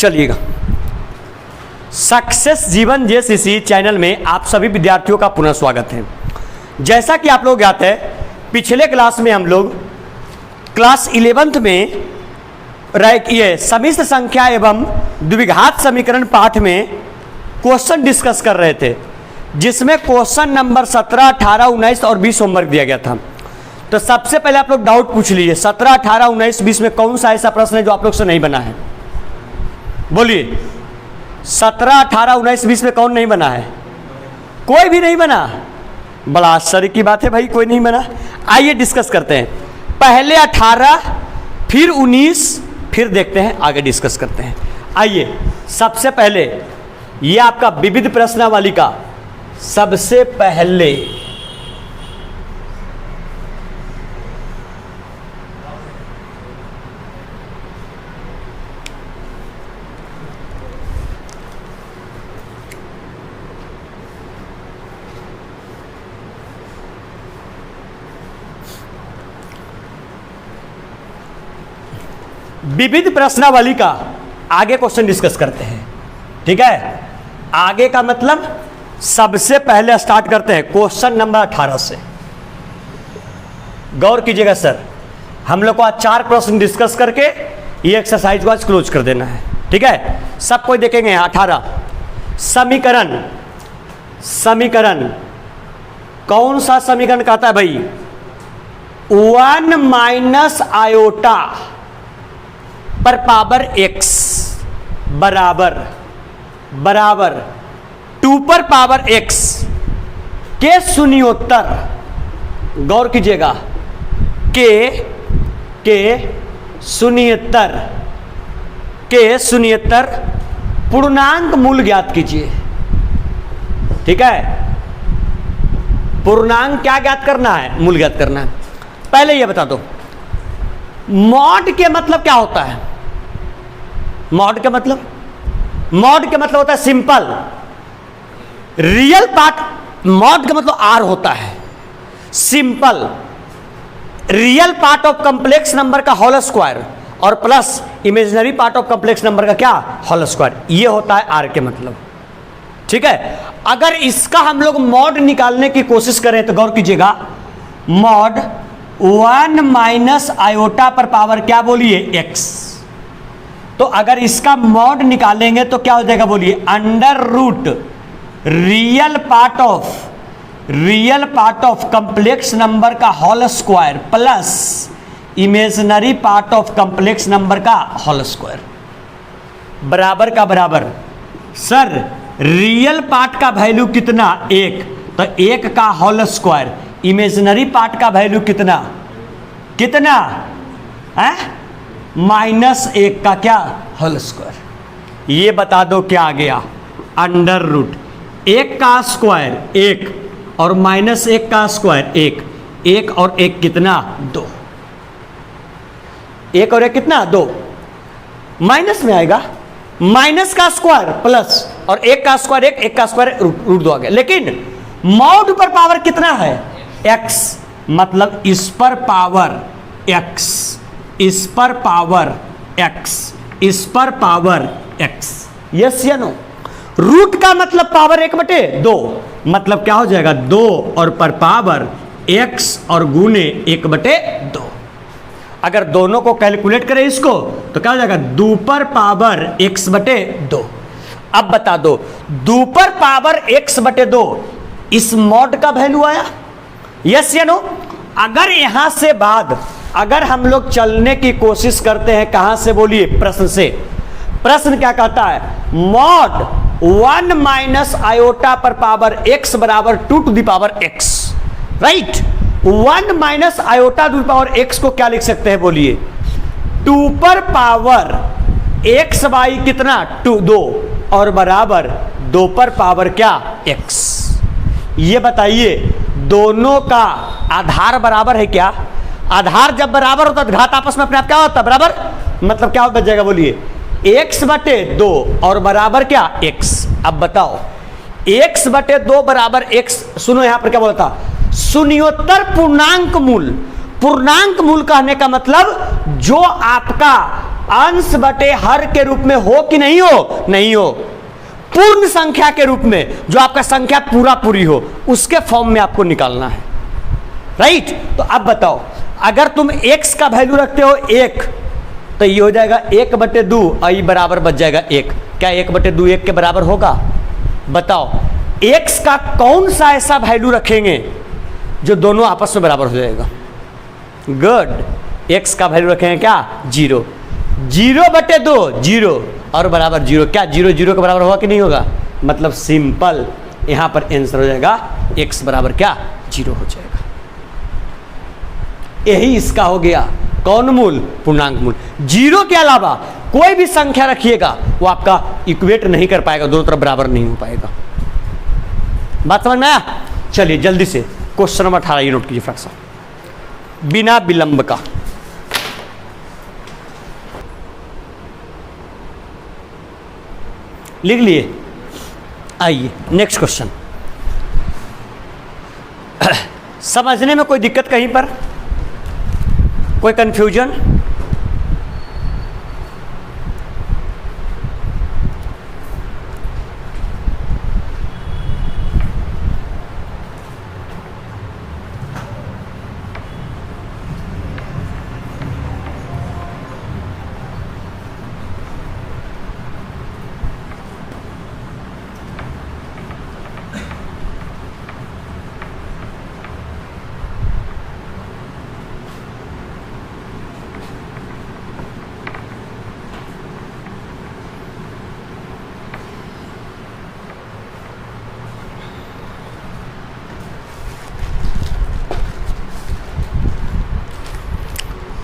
चलिएगा, सक्सेस जीवन JCC channel में आप सभी विद्यार्थियों का पुनः स्वागत है। जैसा कि आप लोग ज्ञात है, पिछले क्लास में हम लोग क्लास 11th में ये सम्मिश्र संख्या एवं द्विघात समीकरण पाठ में क्वेश्चन डिस्कस कर रहे थे, जिसमें क्वेश्चन नंबर 17, 18, 19 और 20 होमवर्क दिया गया था। तो सबसे पहले आप लोग डाउट पूछ लीजिए, 17, 18, 19, 20 में कौन सा ऐसा प्रश्न है जो आप लोग से नहीं बना है? बोलिए, 17, 18, 19, 20 में कौन नहीं बना है? कोई भी नहीं बना? बड़ा आश्चर्य की बात है भाई, कोई नहीं बना। आइए डिस्कस करते हैं, पहले 18 फिर 19 फिर देखते हैं, आगे डिस्कस करते हैं। आइए सबसे पहले ये आपका विविध प्रश्नावली का सबसे पहले विविध प्रश्नावली का आगे क्वेश्चन डिस्कस करते हैं। ठीक है, आगे का मतलब सबसे पहले स्टार्ट करते हैं क्वेश्चन नंबर 18 से। गौर कीजिएगा सर, हम लोग को आज 4 प्रश्न डिस्कस करके ये एक्सरसाइज को आज क्लोज कर देना है। ठीक है, सब कोई देखेंगे। 18 समीकरण कौन सा समीकरण कहता है भाई? 1 माइनस आयोटा पर पावर x बराबर 2 पर पावर x के शून्योत्तर, गौर कीजिएगा, के शून्योत्तर पूर्णांक मूल ज्ञात कीजिए। ठीक है, पूर्णांक क्या ज्ञात करना है? मूल ज्ञात करना है। पहले यह बता दो, मॉड के मतलब क्या होता है? मॉड का मतलब होता है सिंपल रियल पार्ट। मॉड का मतलब आर होता है, simple real part of complex number का होल स्क्वायर और plus imaginary part of complex number का क्या? Whole square. ये होता है आर के मतलब। ठीक है, अगर इसका हम लोग मॉड निकालने की कोशिश करें तो गौर कीजिएगा, मॉड 1 माइनस आयोटा पर पावर क्या बोलिए? x। तो अगर इसका मॉड निकालेंगे तो क्या हो जाएगा? बोलिए, under root real part of complex number का whole square plus imaginary part of complex number का होल स्क्वायर बराबर का बराबर। सर रियल पार्ट का वैल्यू कितना? 1, तो 1 का होल स्क्वायर, इमेजिनरी पार्ट का वैल्यू कितना है? -1 का क्या? Whole square. ये बता दो क्या आ गया? अंडर रूट 1 का स्क्वायर 1 और -1 का स्क्वायर 1, 1 और 1 कितना? 2। 1 और 1 कितना? 2। माइनस में आएगा, माइनस का स्क्वायर प्लस और 1 का स्क्वायर 1, 1 का स्क्वायर रूट 2 आ गया। लेकिन मॉड पर पावर कितना है? x, मतलब इस पर पावर x, इस पर पावर x। यस या नो? रूट का मतलब पावर 1/2, मतलब क्या हो जाएगा? 2 और पर पावर x और गुने 1/2। अगर दोनों को कैलकुलेट करें इसको तो क्या हो जाएगा? 2 पर पावर x/2। अब बता दो, 2 पर पावर x/2 इस मॉड का वैल्यू आया? यस या नो? अगर यहां से बाद अगर हम लोग चलने की कोशिश करते हैं, कहां से? बोलिए, प्रश्न से। प्रश्न क्या कहता है? मॉड 1 माइनस आयोटा पर पावर x बराबर 2 to the power x। Right, 1 minus iota to the power x को क्या लिख सकते हैं? बोलिए, 2 पर पावर x बाई कितना? 2 और बराबर 2 पर पावर क्या? x। ये बताइए, दोनों का आधार बराबर है क्या? आधार जब बराबर होता है घात आपस में अपने आप क्या होता है? बराबर। मतलब क्या बच जाएगा? बोलिए, x/2 और बराबर क्या? x। अब बताओ, x/2 बराबर x। सुनो यहां पर क्या बोला था? शून्योत्तर पूर्णांक मूल। पूर्णांक मूल कहने का मतलब जो आपका अंश बटे हर के रूप में हो कि नहीं हो? नहीं हो। पूर्ण संख्या के रूप में, जो आपका संख्या पूरा पूरी हो, उसके फॉर्म में आपको निकालना है, राइट। तो अब बताओ, अगर तुम x का वैल्यू रखते हो 1, तो ये हो जाएगा 1/2 और ये बराबर बच जाएगा 1। क्या 1/2 1 के बराबर होगा? बताओ, x का कौन सा ऐसा वैल्यू रखेंगे जो दोनों आपस में बराबर हो जाएगा? गुड, x का वैल्यू रखेंगे क्या? 0। 0/2 0 और बराबर 0। क्या 0 0 के बराबर होगा कि नहीं होगा? मतलब सिंपल, यहां पर आंसर हो जाएगा x बराबर क्या? 0 हो जाएगा। यही इसका हो गया कौन मूल? पूर्णांक मूल। 0 के अलावा कोई भी संख्या रखिएगा वो आपका इक्वेट नहीं कर पाएगा, दोनों तरफ बराबर नहीं हो पाएगा। बात समझ में आया? चलिए जल्दी से क्वेश्चन नंबर 18 ये नोट कीजिए फटाक से, बिना विलंब का। लिख लिए? आइए नेक्स्ट क्वेश्चन। समझने में कोई दिक्कत कहीं पर? कोई कंफ्यूजन?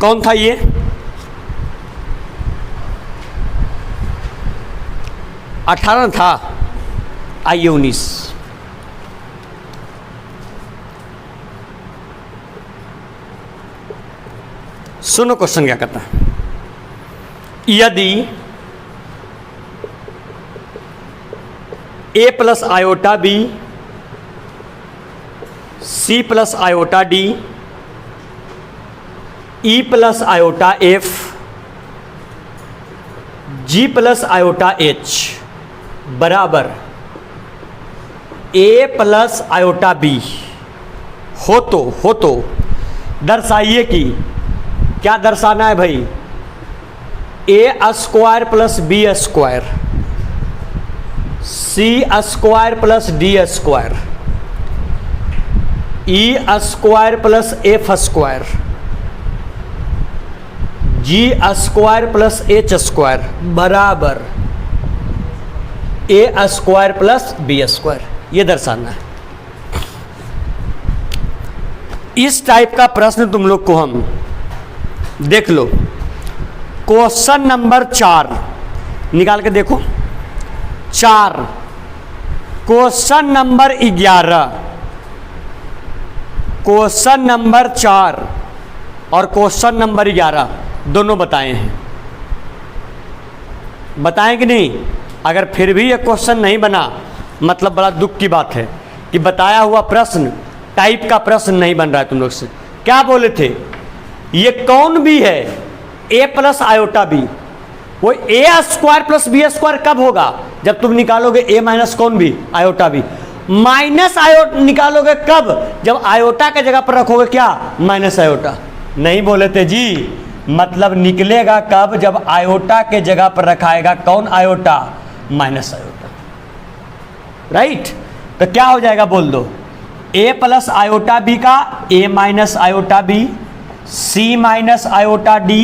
कौन था ये? अठारह था। आइए 19। सुनो क्वेश्चन क्या कहता है। यदि a plus iota b, c plus iota d, e plus iota f, g plus iota h बराबर ए प्लस आयोटा बी हो तो दर्शाइए कि क्या दर्शाना है भाई? ए स्क्वायर प्लस बी स्क्वायर, सी square plus D square, E square plus F square, जी square plus H square बराबर ए square plus B square, ये दर्शाना है। इस टाइप का प्रश्न तुम लोग को हम देख लो। क्वेश्चन नंबर 4 निकाल के देखो। 4, क्वेश्चन नंबर 11, क्वेश्चन नंबर 4 और क्वेश्चन नंबर 11 दोनों बताए हैं। बताएं कि नहीं? अगर फिर भी ये क्वेश्चन नहीं बना, मतलब बड़ा दुख की बात है कि बताया हुआ प्रश्न टाइप का प्रश्न नहीं बन रहा है तुम लोग से। क्या बोले थे? ये कौन भी है? ए प्लस आयोटा बी। वो ए स्क्वायर प्लस बी स्क्वायर कब होगा? जब तुम निकालोगे ए माइनस कौन भी? Iota B. माइनस आयोटा निकालोगे कब? जब आयोटा के जगह पर रखोगे क्या? Minus iota. नहीं बोले थे जी, मतलब निकलेगा कब? जब आयोटा के जगह पर रखाएगा कौन? Iota, minus iota, right. तो क्या हो जाएगा बोल दो? ए प्लस आयोटा बी का ए माइनस आयोटा बी, सी minus iota D,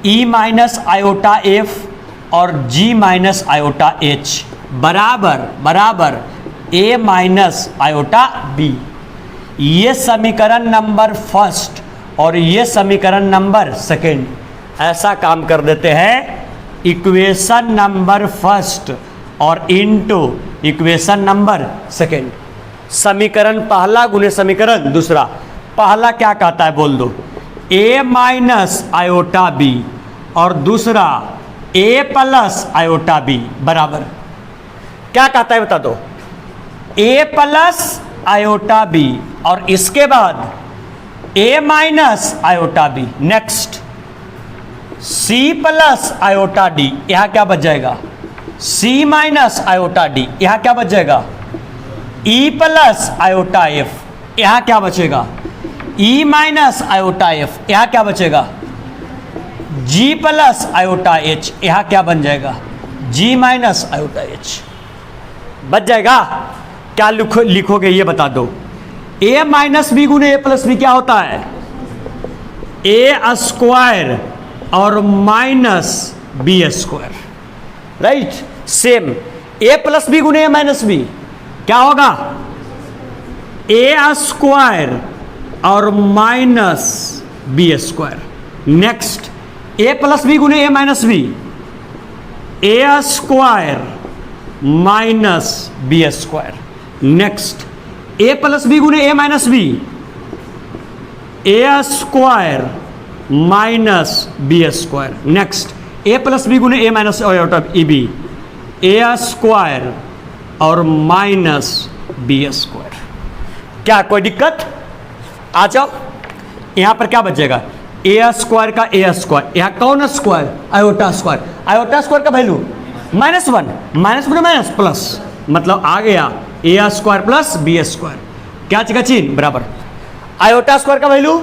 E minus iota F और जी माइनस आयोटा एच बराबर ए माइनस आयोटा बी। ये समीकरण नंबर फर्स्ट और ये समीकरण नंबर सेकेंड। ऐसा काम कर देते हैं, इक्वेशन नंबर फर्स्ट और इनटू इक्वेशन नंबर सेकेंड। समीकरण पहला गुने समीकरण दूसरा। पहला क्या कहता है बोल दो? ए माइनस आयोटा बी और दूसरा ए प्लस आयोटा बी बराबर क्या कहता है बता दो? ए प्लस आयोटा बी और इसके बाद A minus iota B. Next C plus iota D, यहां क्या बच जाएगा? C माइनस आयोटा डी, यहां क्या बच जाएगा? E प्लस आयोटा एफ, यहां क्या बचेगा? E माइनस आयोटा एफ, यहां क्या बचेगा? G प्लस आयोटा एच, यहां क्या बन जाएगा? G माइनस आयोटा एच बच जाएगा। क्या लिखोगे ये बता दो। a माइनस बी गुने ए प्लस बी क्या होता है? ए स्क्वायर और minus B square, right. Same A plus B गुने ए माइनस बी क्या होगा? ए स्क्वायर और minus B square. Next A plus B गुने A minus B, A square minus B square. Next A plus B गुने A minus B, A square minus B square. Next A plus B गुने A minus E B, A square और minus B square. क्या कोई दिक्कत? आ जाओ, यहां पर क्या बचेगा? ए स्क्वायर का ए स्क्वायर, यहां कौन square? Iota square. Iota square का वैल्यू -1, माइनस में माइनस प्लस, मतलब आ गया ए स्क्वायर प्लस बी स्क्वायर। क्या चीज का चिन्ह बराबर। आयोटा स्क्वायर का वैल्यू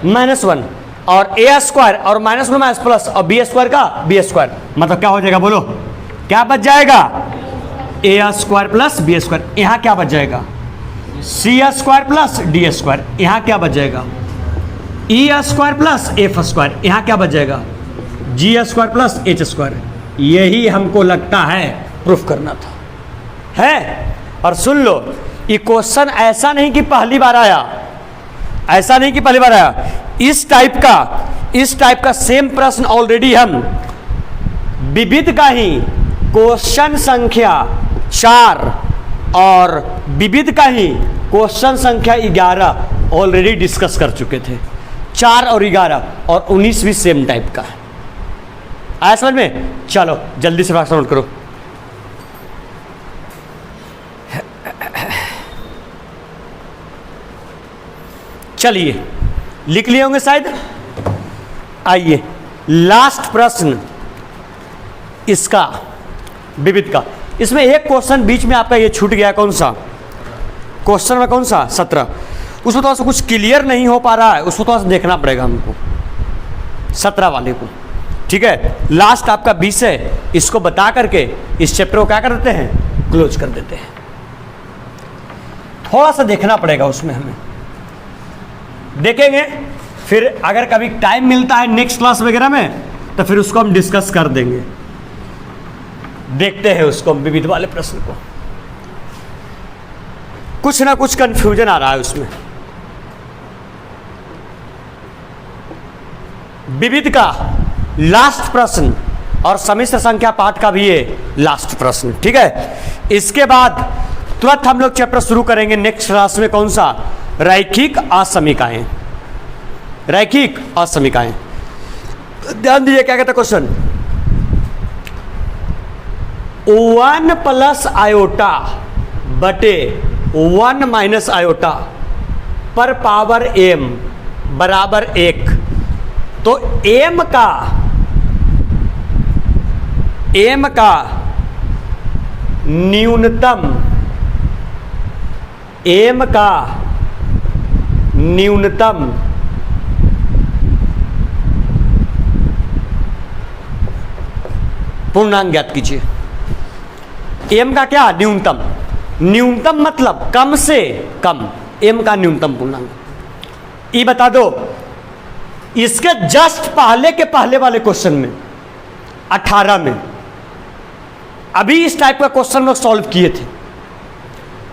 -1 और ए स्क्वायर और माइनस में माइनस प्लस और बी स्क्वायर का बी स्क्वायर, मतलब क्या हो जाएगा? बोलो क्या बच जाएगा? A square plus B square. यहां क्या बच जाएगा? सी स्क्वायर प्लस डी स्क्वायर। यहां क्या बच जाएगा? E square plus F square. यहां क्या बच जाएगा? जी स्क्वायर प्लस एच स्क्वायर। यही हमको लगता है प्रूफ करना था, है। और सुन लो, ये क्वेश्चन ऐसा नहीं कि पहली बार आया, ऐसा नहीं कि पहली बार आया। इस टाइप का सेम प्रश्न ऑलरेडी हम विविध का ही क्वेश्चन संख्या 4 और विविध का ही क्वेश्चन संख्या 11 ऑलरेडी डिस्कस कर चुके थे। 4 और 11 और 19 भी सेम टाइप का है। आया समझ में? चलो जल्दी से भाषण नोट करो। चलिए लिख लिए होंगे शायद। आइए लास्ट प्रश्न इसका विविध का। इसमें एक क्वेश्चन बीच में आपका ये छूट गया, कौन सा क्वेश्चन में? कौन सा? 17। उसको थोड़ा सा कुछ क्लियर नहीं हो पा रहा है, उसको थोड़ा सा देखना पड़ेगा हमको, 17 वाले को। ठीक है, लास्ट आपका 20 है, इसको बता करके इस चैप्टर को क्या कर देते हैं? क्लोज कर देते हैं। थोड़ा सा देखना पड़ेगा उसमें, हमें देखेंगे। फिर अगर कभी टाइम मिलता है नेक्स्ट क्लास वगैरह में तो फिर उसको हम डिस्कस कर देंगे। देखते हैं उसको, विविध वाले प्रश्न को। कुछ ना कुछ कंफ्यूजन आ रहा है उसमें। विविध का लास्ट प्रश्न और सम्मिश्र संख्या पाठ का भी ये लास्ट प्रश्न। ठीक है, इसके बाद तुरंत हम लोग चैप्टर शुरू करेंगे नेक्स्ट क्लास में। कौन सा? रैखिक असमीकाएं। रैखिक असमीकाएं, ध्यान दीजिए क्या कहता है क्वेश्चन। 1 प्लस आयोटा बटे 1 माइनस आयोटा पर पावर m बराबर 1। तो m का न्यूनतम, m का न्यूनतम पूर्णांक ज्ञात कीजिए। m का क्या? न्यूनतम। न्यूनतम मतलब कम से कम, m का न्यूनतम पूर्णांक। ये बता दो, इसके जस्ट पहले के पहले वाले क्वेश्चन में 18 में अभी इस टाइप का क्वेश्चन लोग सॉल्व किए थे।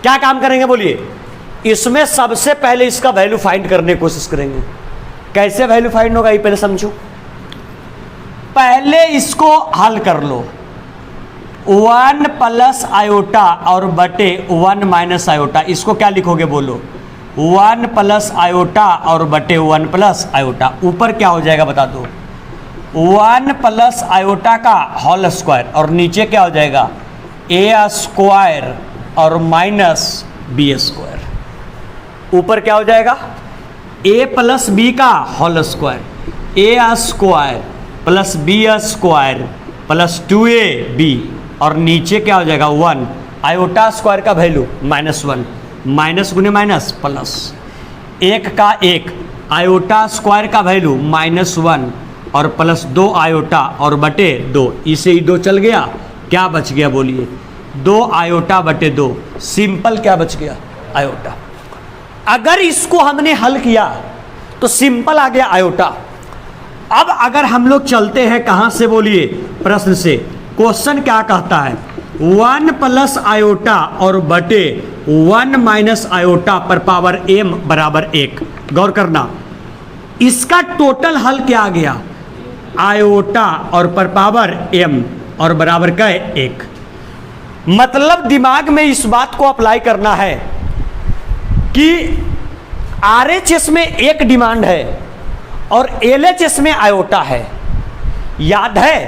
क्या काम करेंगे बोलिए? इसमें सबसे पहले इसका वैल्यू फाइंड करने की कोशिश करेंगे। कैसे वैल्यू फाइंड होगा ये पहले समझो। पहले इसको हल कर लो। 1 प्लस आयोटा और बटे 1 माइनस आयोटा, इसको क्या लिखोगे बोलो? 1 प्लस आयोटा और बटे 1 प्लस आयोटा। ऊपर क्या हो जाएगा बता दो? 1 प्लस आयोटा का होल स्क्वायर और नीचे क्या हो जाएगा? ए स्क्वायर और माइनस बी स्क्वायर। ऊपर क्या हो जाएगा? ए प्लस बी का whole square, A square plus B square plus 2ab और नीचे क्या हो जाएगा 1, आयोटा स्क्वायर का वैल्यू -1, माइनस गुने माइनस प्लस, 1 का 1, आयोटा स्क्वायर का वैल्यू -1 और प्लस 2 आयोटा और बटे 2, इसे ही 2 चल गया, क्या बच गया बोलिए 2 आयोटा बटे 2, सिंपल क्या बच गया आयोटा। अगर इसको हमने हल किया तो सिंपल आ गया आयोटा। अब अगर हम लोग चलते हैं कहां से बोलिए, प्रश्न से, क्वेश्चन क्या कहता है 1 प्लस आयोटा और बटे 1 माइनस आयोटा पर पावर m बराबर 1। गौर करना, इसका टोटल हल क्या आ गया, आयोटा और पर पावर m और बराबर का 1। मतलब दिमाग में इस बात को अप्लाई करना है कि RHS में एक डिमांड है और LHS में आयोटा है। याद है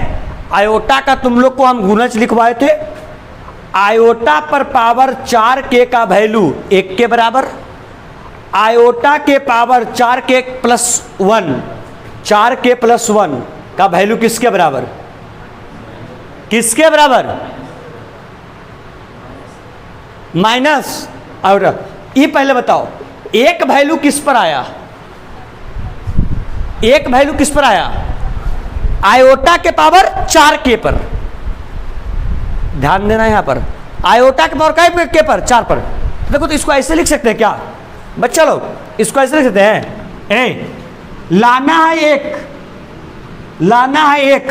आयोटा का तुम लोग को हम गुणज लिखवाए थे, आयोटा पर पावर 4k का वैल्यू 1 के बराबर, आयोटा के power 4k plus 1, 4k plus 1 का वैल्यू किसके बराबर, किसके बराबर, माइनस आयोटा। ये पहले बताओ एक वैल्यू किस पर आया, एक वैल्यू किस पर आया, आयोटा के पावर 4k पर। ध्यान देना यहां पर, आयोटा के पावर काय के पर 4 पर। देखो तो इसको ऐसे लिख सकते हैं क्या बच्चा लोग, इसको ऐसे लिख सकते हैं, लाना है 1, लाना है 1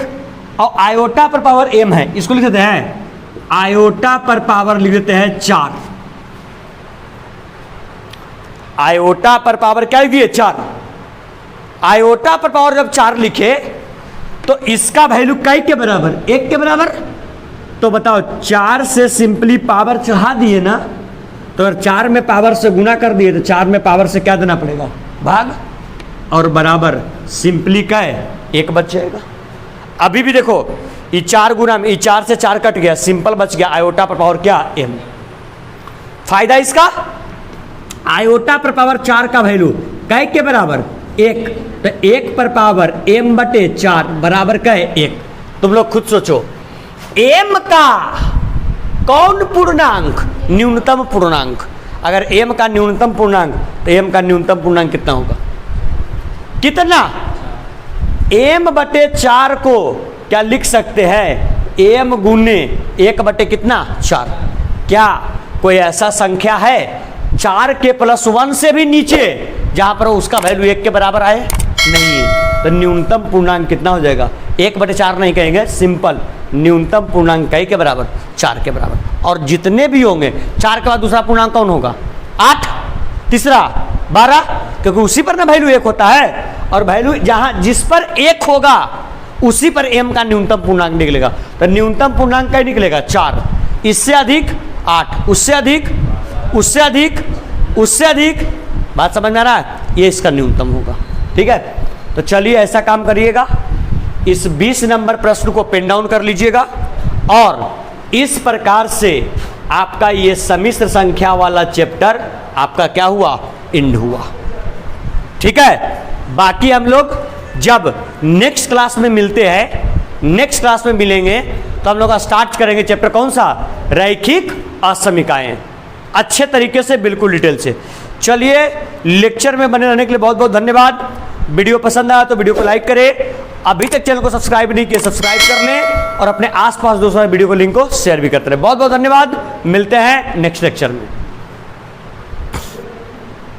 और आयोटा पर पावर m है, इसको लिख देते हैं आयोटा पर पावर लिख देते हैं 4, आयोटा पर पावर क्या लिख दिए 4। आयोटा पर पावर जब 4 लिखे तो इसका वैल्यू कई के बराबर, 1 के बराबर। तो बताओ 4 से सिंपली पावर चढ़ा दिए ना, तो अगर 4 में पावर से गुना कर दिए तो 4 में पावर से क्या देना पड़ेगा, भाग, और बराबर सिंपली क्या है 1 बच जाएगा। अभी भी देखो ये 4 गुना में, ये 4 से 4 कट गया, सिंपल बच गया, आयोटा पर पावर क्या m। फायदा इसका, आयोटा पर पावर 4 का वैल्यू कै के बराबर 1, तो 1 पर पावर m बटे 4 बराबर कै 1। तुम लोग खुद सोचो m का कौन पूर्णांक, न्यूनतम पूर्णांक, अगर m का न्यूनतम पूर्णांक तो m का न्यूनतम पूर्णांक कितना होगा, कितना, m बटे 4 को क्या लिख सकते हैं m गुने 1 बटे कितना 4। क्या कोई ऐसा संख्या है 4 के प्लस 1 से भी नीचे जहां पर उसका वैल्यू 1 के बराबर आए, नहीं है। तो न्यूनतम पूर्णांक कितना हो जाएगा, 1 बटे 4 नहीं कहेंगे, सिंपल न्यूनतम पूर्णांक कई के बराबर 4 के बराबर। और जितने भी होंगे 4 के बाद दूसरा पूर्णांक कौन होगा 8, तीसरा 12, क्योंकि उसी पर ना वैल्यू 1 होता है, और वैल्यू जहां जिस पर 1 होगा उसी पर m का न्यूनतम पूर्णांक निकलेगा। तो न्यूनतम पूर्णांक क्या निकलेगा 4, इससे अधिक 8, उससे अधिक, उससे अधिक, उससे अधिक, बात समझ में आ रहा है, ये इसका न्यूनतम होगा। ठीक है, तो चलिए ऐसा काम करिएगा, इस 20 नंबर प्रश्न को पेन डाउन कर लीजिएगा और इस प्रकार से आपका ये सम्मिश्र संख्या वाला चैप्टर आपका क्या हुआ, एंड हुआ। ठीक है, बाकी हम लोग जब नेक्स्ट क्लास में मिलते हैं, नेक्स्ट क्लास में मिलेंगे तो हम लोग स्टार्ट करेंगे चैप्टर कौन सा, रैखिक असमीकाएं, अच्छे तरीके से, बिल्कुल डिटेल से। चलिए लेक्चर में बने रहने के लिए बहुत बहुत धन्यवाद। वीडियो पसंद आया तो वीडियो को लाइक करें, अभी तक चैनल को सब्सक्राइब नहीं किया सब्सक्राइब कर लें और अपने आसपास दोस्तों वीडियो को लिंक को शेयर भी करते रहे। बहुत बहुत धन्यवाद, मिलते हैं नेक्स्ट लेक्चर में।